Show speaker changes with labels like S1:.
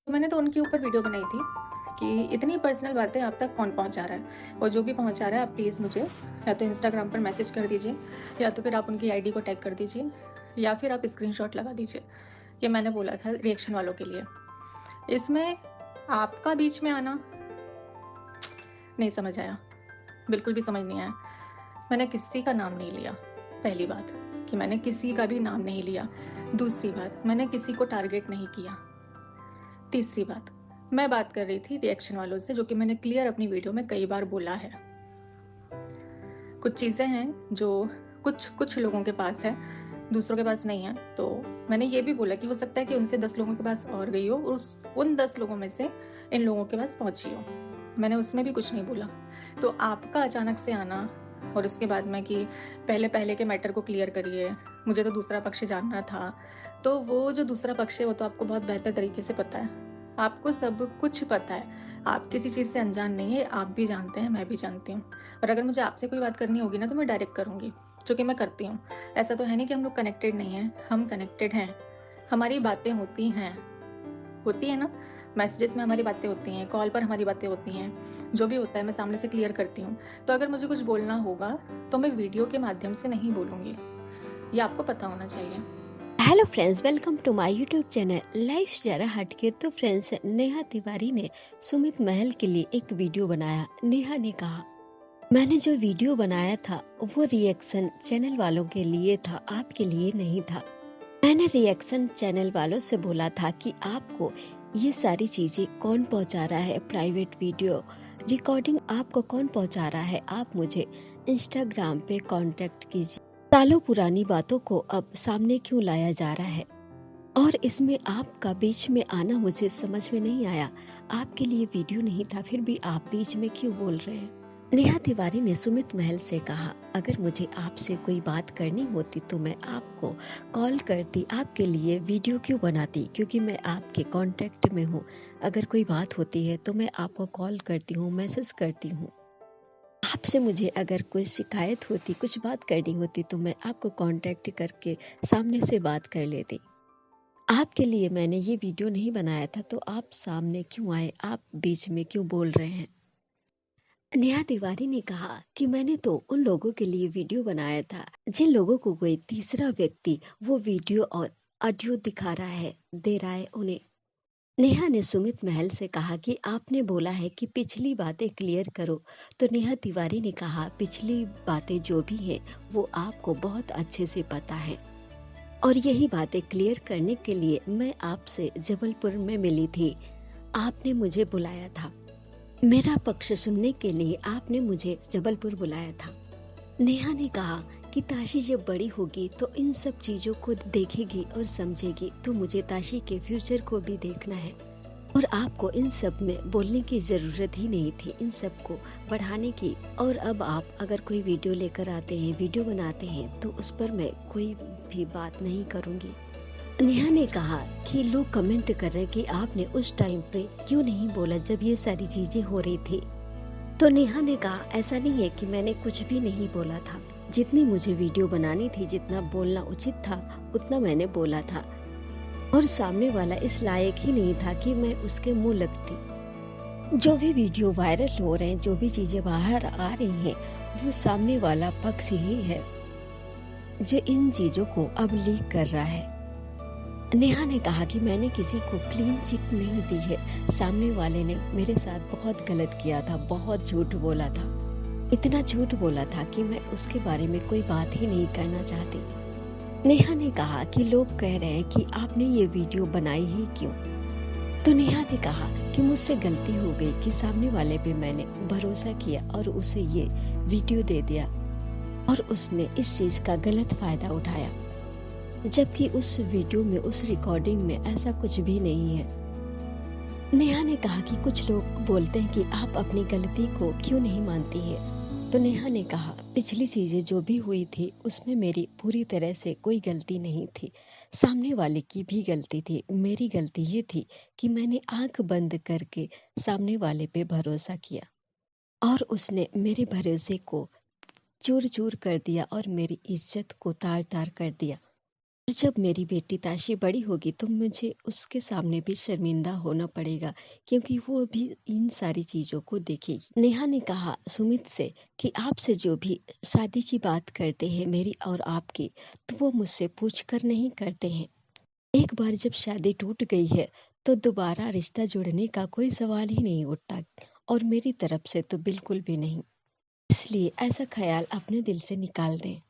S1: तो मैंने तो उनके ऊपर वीडियो बनाई थी कि इतनी पर्सनल बातें आप तक कौन पहुंचा रहा है, और जो भी पहुंचा रहा है आप प्लीज़ मुझे या तो इंस्टाग्राम पर मैसेज कर दीजिए, या तो फिर आप उनकी आईडी को टैग कर दीजिए, या फिर आप स्क्रीनशॉट लगा दीजिए। ये मैंने बोला था रिएक्शन वालों के लिए। इसमें आपका बीच में आना नहीं समझ आया, बिल्कुल भी समझ नहीं आया। मैंने किसी का नाम नहीं लिया, पहली बात कि मैंने किसी का भी नाम नहीं लिया। दूसरी बात, मैंने किसी को टारगेट नहीं किया। तीसरी बात, मैं बात कर रही थी रिएक्शन वालों से, जो कि मैंने क्लियर अपनी वीडियो में कई बार बोला है। कुछ चीज़ें हैं जो कुछ कुछ लोगों के पास है, दूसरों के पास नहीं है। तो मैंने ये भी बोला कि हो सकता है कि उनसे 10 लोगों के पास और गई हो, और उन 10 लोगों में से इन लोगों के पास पहुंची हो। मैंने उसमें भी कुछ नहीं बोला। तो आपका अचानक से आना, और उसके बाद में कि पहले पहले के मैटर को क्लियर करिए, मुझे तो दूसरा पक्ष जानना था। तो वो जो दूसरा पक्ष है वो तो आपको बहुत बेहतर तरीके से पता है, आपको सब कुछ पता है, आप किसी चीज़ से अनजान नहीं है। आप भी जानते हैं, मैं भी जानती हूँ। और अगर मुझे आपसे कोई बात करनी होगी ना, तो मैं डायरेक्ट करूँगी, जो कि मैं करती हूँ। ऐसा तो है नहीं कि हम लोग कनेक्टेड नहीं हैं, हम कनेक्टेड हैं। हमारी बातें होती हैं ना, मैसेजेस में हमारी बातें होती हैं, कॉल पर हमारी बातें होती हैं। जो भी होता है मैं सामने से क्लियर करती हूँ। तो अगर मुझे कुछ बोलना होगा तो मैं वीडियो के माध्यम से नहीं बोलूँगी, ये आपको पता होना चाहिए।
S2: Hello friends, welcome to my YouTube channel life जरा हटके। तो फ्रेंड्स, नेहा तिवारी ने सुमित महल के लिए एक वीडियो बनाया। नेहा ने कहा, मैंने जो वीडियो बनाया था वो रिएक्शन चैनल वालों के लिए था, आपके लिए नहीं था। मैंने रिएक्शन चैनल वालों से बोला था कि आपको ये सारी चीजें कौन पहुंचा रहा है, प्राइवेट वीडियो रिकॉर्डिंग आपको कौन पहुंचा रहा है, आप मुझे इंस्टाग्राम पे कांटेक्ट कीजिए। सालों पुरानी बातों को अब सामने क्यों लाया जा रहा है, और इसमें आपका बीच में आना मुझे समझ में नहीं आया। आपके लिए वीडियो नहीं था, फिर भी आप बीच में क्यों बोल रहे हैं। नेहा तिवारी ने सुमित महल से कहा, अगर मुझे आपसे कोई बात करनी होती तो मैं आपको कॉल करती, आपके लिए वीडियो क्यों बनाती, क्योंकि मैं आपके कांटेक्ट में हूँ। अगर कोई बात होती है तो मैं आपको कॉल करती हूँ, मैसेज करती हूँ। आपसे मुझे अगर कोई शिकायत होती, कुछ बात करनी होती तो मैं आपको कांटेक्ट करके सामने से बात कर लेती। आपके लिए मैंने ये वीडियो नहीं बनाया था, तो आप सामने क्यों आए, आप बीच में क्यों बोल रहे हैं। नेहा तिवारी ने कहा कि मैंने तो उन लोगों के लिए वीडियो बनाया था जिन लोगों को कोई तीसरा व्यक्ति वो वीडियो और ऑडियो दिखा रहा है, दे रहा है उन्हें। नेहा ने सुमित महल से कहा कि आपने बोला है कि पिछली बातें क्लियर करो। तो नेहा तिवारी ने कहा, पिछली बातें जो भी है वो आपको बहुत अच्छे से पता है, और यही बातें क्लियर करने के लिए मैं आपसे जबलपुर में मिली थी। आपने मुझे बुलाया था, मेरा पक्ष सुनने के लिए आपने मुझे जबलपुर बुलाया था। नेहा ने कहा कि ताशी जब बड़ी होगी तो इन सब चीजों को देखेगी और समझेगी, तो मुझे ताशी के फ्यूचर को भी देखना है, और आपको इन सब में बोलने की जरूरत ही नहीं थी, इन सब को बढ़ाने की। और अब आप अगर कोई वीडियो लेकर आते हैं, वीडियो बनाते हैं, तो उस पर मैं कोई भी बात नहीं करूंगी। नेहा ने कहा कि लोग कमेंट कर रहे हैं कि आपने उस टाइम पे क्यों नहीं बोला जब ये सारी चीजें हो रही थी। तो नेहा ने कहा, ऐसा नहीं है कि मैंने कुछ भी नहीं बोला था, जितनी मुझे वीडियो बनानी थी, जितना बोलना उचित था उतना मैंने बोला था, और सामने वाला इस लायक ही नहीं था कि मैं उसके मुंह लगती। जो भी वीडियो वायरल हो रहे हैं, जो भी चीजें बाहर आ रही हैं, वो सामने वाला पक्ष ही है जो इन चीजों को अब लीक कर रहा है। नेहा ने कहा कि मैंने किसी को क्लीन चिट नहीं दी है, सामने वाले ने मेरे साथ बहुत गलत किया था, बहुत झूठ बोला था, इतना झूठ बोला था कि मैं उसके बारे में कोई बात ही नहीं करना चाहती। नेहा ने कहा कि लोग कह रहे हैं कि आपने ये वीडियो बनाई ही क्यों। तो नेहा ने कहा कि मुझसे गलती हो गई कि सामने वाले पे मैंने भरोसा किया और उसे ये वीडियो दे दिया, और उसने इस चीज का गलत फायदा उठाया, जबकि उस वीडियो में, उस रिकॉर्डिंग में ऐसा कुछ भी नहीं है। नेहा ने कहा कि कुछ लोग बोलते हैं कि आप अपनी गलती को क्यों नहीं मानती है। तो नेहा ने कहा, पिछली चीजें जो भी हुई थी उसमें मेरी पूरी तरह से कोई गलती नहीं थी, सामने वाले की भी गलती थी। मेरी गलती ये थी कि मैंने आंख बंद करके सामने वाले पे भरोसा किया, और उसने मेरे भरोसे को चूर चूर कर दिया और मेरी इज्जत को तार तार कर दिया। और जब मेरी बेटी ताशी बड़ी होगी तो मुझे उसके सामने भी शर्मिंदा होना पड़ेगा, क्योंकि वो भी इन सारी चीज़ों को देखेगी। नेहा ने कहा सुमित से कि आपसे जो भी शादी की बात करते हैं मेरी और आपकी, तो वो मुझसे पूछ कर नहीं करते हैं। एक बार जब शादी टूट गई है तो दोबारा रिश्ता जुड़ने का कोई सवाल ही नहीं उठता, और मेरी तरफ से तो बिल्कुल भी नहीं। इसलिए ऐसा ख्याल अपने दिल से निकाल दें।